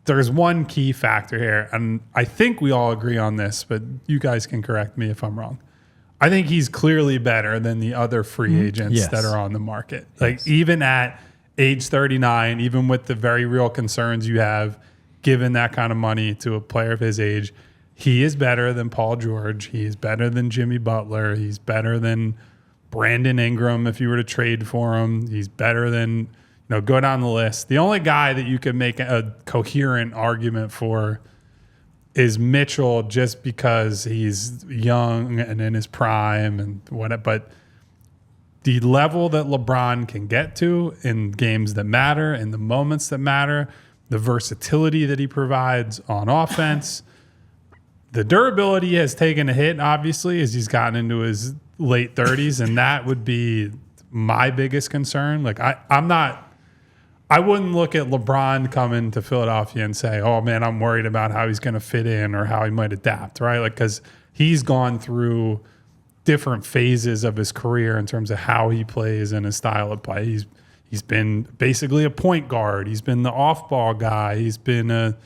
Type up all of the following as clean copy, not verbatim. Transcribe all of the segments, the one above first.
there's one key factor here, and I think we all agree on this, but you guys can correct me if I'm wrong. I think he's clearly better than the other free agents that are on the market. Like even at age 39, even with the very real concerns you have, given that kind of money to a player of his age, he is better than Paul George. He is better than Jimmy Butler. He's better than Brandon Ingram if you were to trade for him. He's better than, go down the list. The only guy that you could make a coherent argument for is Mitchell, just because he's young and in his prime and whatever. But the level that LeBron can get to in games that matter, in the moments that matter, the versatility that he provides on offense, the durability has taken a hit, obviously, as he's gotten into his late 30s, and that would be my biggest concern. Like I wouldn't look at LeBron coming to Philadelphia and say, oh man, I'm worried about how he's going to fit in or how he might adapt, right? Like, because he's gone through different phases of his career in terms of how he plays and his style of play. He's been basically a point guard. He's been the off-ball guy. He's been a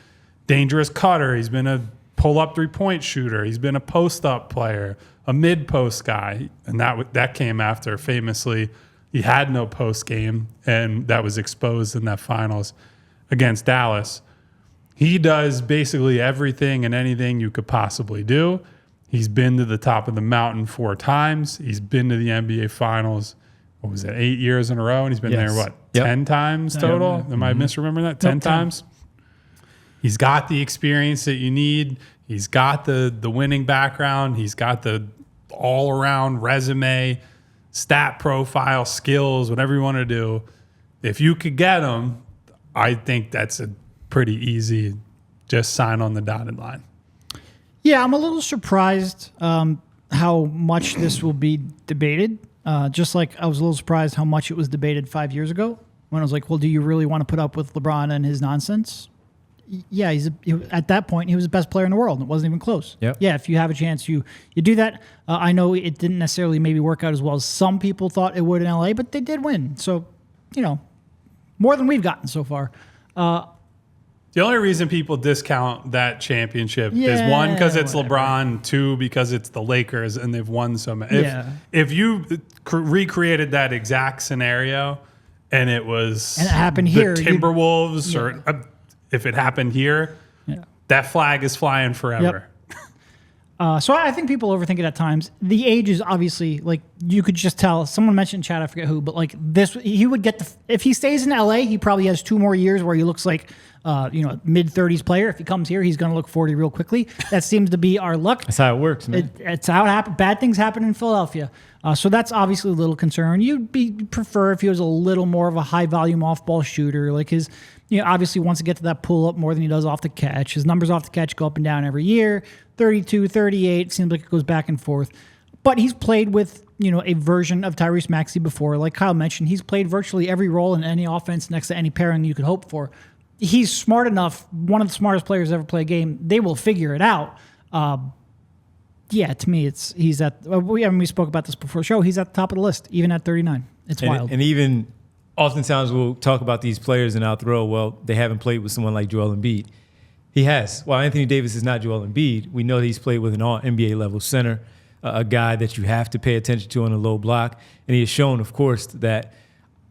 dangerous cutter. He's been a pull-up three-point shooter. He's been a post-up player, a mid-post guy, and that came after, famously, he had no post game, and that was exposed in that finals against Dallas. He does basically everything and anything you could possibly do. He's been to the top of the mountain 4 times. He's been to the NBA Finals, 8 years in a row? And he's been there, 10 times total? Am I misremembering that? 10 times? He's got the experience that you need. He's got the winning background. He's got the all-around resume, stat profile, skills, whatever you want to do. If you could get him, I think that's a pretty easy just sign on the dotted line. Yeah, I'm a little surprised how much this will be debated. Just like I was a little surprised how much it was debated 5 years ago when I was like, well, do you really want to put up with LeBron and his nonsense? Yeah, at that point, he was the best player in the world. It wasn't even close. Yep. Yeah, if you have a chance, you do that. I know it didn't necessarily maybe work out as well as some people thought it would in LA, but they did win. So, more than we've gotten so far. The only reason people discount that championship is, one, because it's LeBron, two, because it's the Lakers and they've won so many. If you recreated that exact scenario and it happened here, Timberwolves, or if it happened here, that flag is flying forever. Yep. So I think people overthink it at times. The age is obviously, like, you could just tell. Someone mentioned in chat, I forget who, but like this, he would get if he stays in LA, he probably has 2 more years where he looks like mid-30s player. If he comes here, he's going to look 40 real quickly. That seems to be our luck. That's how it works, man. It's how it happens. Bad things happen in Philadelphia. So that's obviously a little concern. You'd prefer if he was a little more of a high-volume off-ball shooter. Like his, obviously wants to get to that pull-up more than he does off the catch. His numbers off the catch go up and down every year. 32, 38, seems like it goes back and forth. But he's played with, a version of Tyrese Maxey before. Like Kyle mentioned, he's played virtually every role in any offense next to any pairing you could hope for. He's smart enough, one of the smartest players to ever play a game. They will figure it out. To me, he's at. We spoke about this before the show. He's at the top of the list, even at 39. It's wild. And even oftentimes we'll talk about these players and I'll throw, well, they haven't played with someone like Joel Embiid. He has. While Anthony Davis is not Joel Embiid, we know that he's played with an all-NBA level center, a guy that you have to pay attention to on a low block. And he has shown, of course, that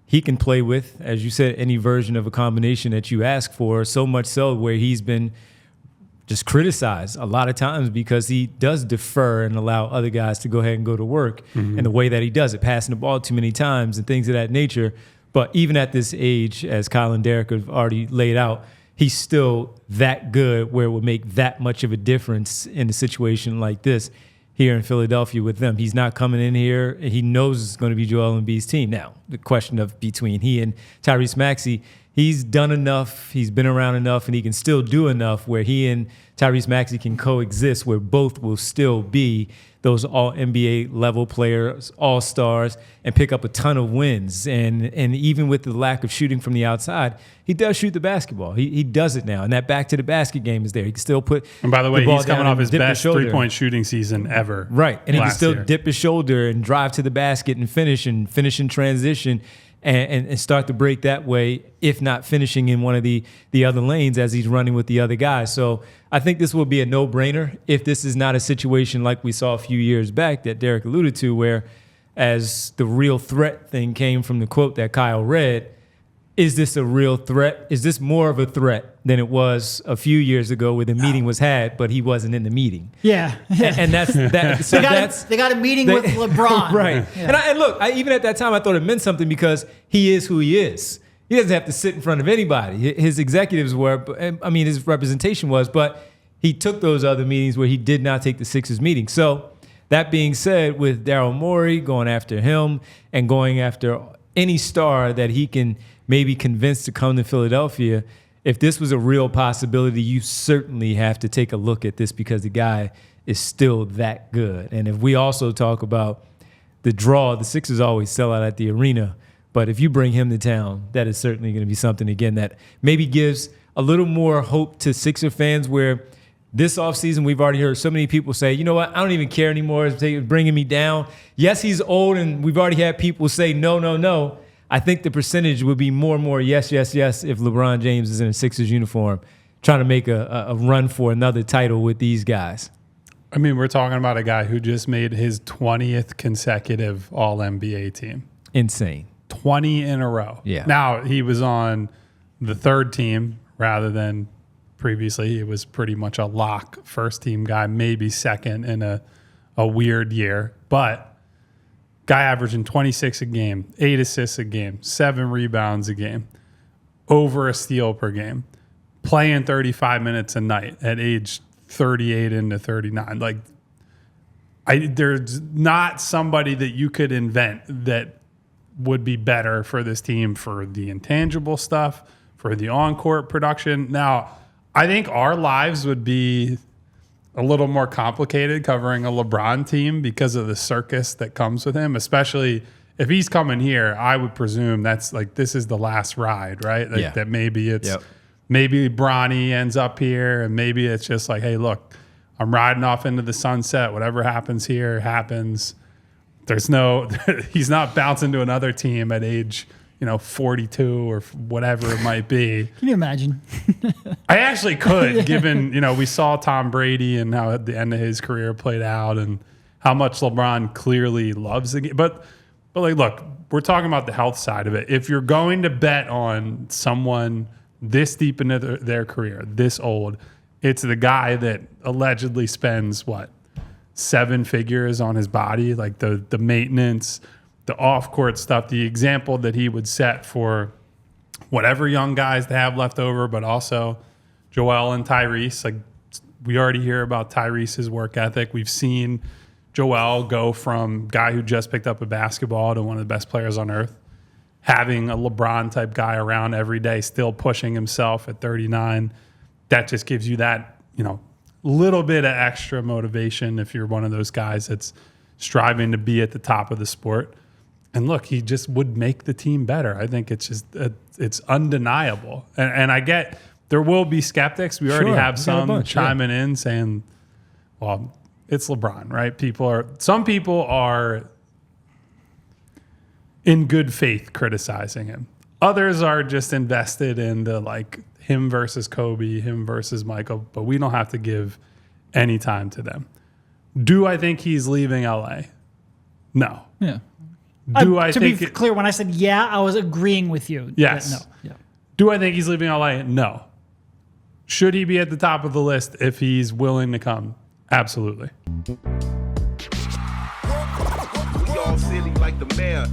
he can play with, as you said, any version of a combination that you ask for, so much so where he's been just criticized a lot of times because he does defer and allow other guys to go ahead and go to work in the way that he does it, passing the ball too many times and things of that nature. But even at this age, as Kyle and Derek have already laid out, he's still that good where it would make that much of a difference in a situation like this here in Philadelphia with them. He's not coming in here. He knows it's going to be Joel Embiid's team. Now, the question of between he and Tyrese Maxey, he's done enough, he's been around enough, and he can still do enough where he and Tyrese Maxey can coexist, where both will still be those all-NBA level players, all-stars, and pick up a ton of wins. And even with the lack of shooting from the outside, he does shoot the basketball. He does it now. And that back-to-the-basket game is there. He can still put And by the way, he's coming off his best three-point shooting season ever. Right. And he can still year. dip his shoulder and drive to the basket and finish in transition. and start to break that way, if not finishing in one of the other lanes as he's running with the other guys. So I think this will be a no-brainer if this is not a situation like we saw a few years back that Derek alluded to, where as the real threat thing came from the quote that Kyle read, is this a real threat? Is this more of a threat than it was a few years ago where the meeting was had, but he wasn't in the meeting? Yeah. And that's that. So they got a meeting with LeBron. Right. Yeah. And look, even at that time, I thought it meant something because he is who he is. He doesn't have to sit in front of anybody. His executives were, I mean, his representation was, but he took those other meetings where he did not take the Sixers meeting. So that being said, with Daryl Morey going after him and going after any star that he can maybe convince to come to Philadelphia, if this was a real possibility, you certainly have to take a look at this because the guy is still that good. And if we also talk about the draw, the Sixers always sell out at the arena. But if you bring him to town, that is certainly going to be something, again, that maybe gives a little more hope to Sixer fans, where this offseason we've already heard so many people say, you know what, I don't even care anymore. It's bringing me down. Yes, he's old, and we've already had people say no, no, no. I think the percentage would be more and more yes, yes, yes if LeBron James is in a Sixers uniform trying to make a run for another title with these guys. I mean, we're talking about a guy who just made his 20th consecutive All-NBA team. Insane. 20 in a row. Yeah. Now, he was on the third team rather than previously. He was pretty much a lock first-team guy, maybe second in a weird year. But guy averaging 26 a game, 8 assists a game, 7 rebounds a game, over a steal per game, playing 35 minutes a night at age 38 into 39. Like, there's not somebody that you could invent that would be better for this team for the intangible stuff, for the on-court production. Now, I think our lives would be a little more complicated covering a LeBron team because of the circus that comes with him, especially if he's coming here. I would presume that's like, this is the last ride, right? Like that maybe it's maybe Bronny ends up here, and maybe it's just like, hey, look, I'm riding off into the sunset. Whatever happens here happens. There's no, he's not bouncing to another team at age 42 or whatever it might be. Can you imagine? I actually could, given, we saw Tom Brady and how the end of his career played out and how much LeBron clearly loves the game. But like, look, we're talking about the health side of it. If you're going to bet on someone this deep into their career, this old, it's the guy that allegedly spends, 7 figures on his body, like the maintenance, the off-court stuff, the example that he would set for whatever young guys they have left over, but also Joel and Tyrese. Like, we already hear about Tyrese's work ethic. We've seen Joel go from guy who just picked up a basketball to one of the best players on earth, having a LeBron-type guy around every day, still pushing himself at 39. That just gives you that, little bit of extra motivation if you're one of those guys that's striving to be at the top of the sport. And look, he just would make the team better. I think it's just, it's undeniable. And I get, there will be skeptics. We already have some chiming in saying, well, it's LeBron, right? Some people are in good faith criticizing him. Others are just invested in the him versus Kobe, him versus Michael, but we don't have to give any time to them. Do I think he's leaving LA? No. Yeah. To be clear, when I said I was agreeing with you. Yes. No. Yeah. Do I think he's leaving LA? No. Should he be at the top of the list if he's willing to come? Absolutely. We all silly like the mayor.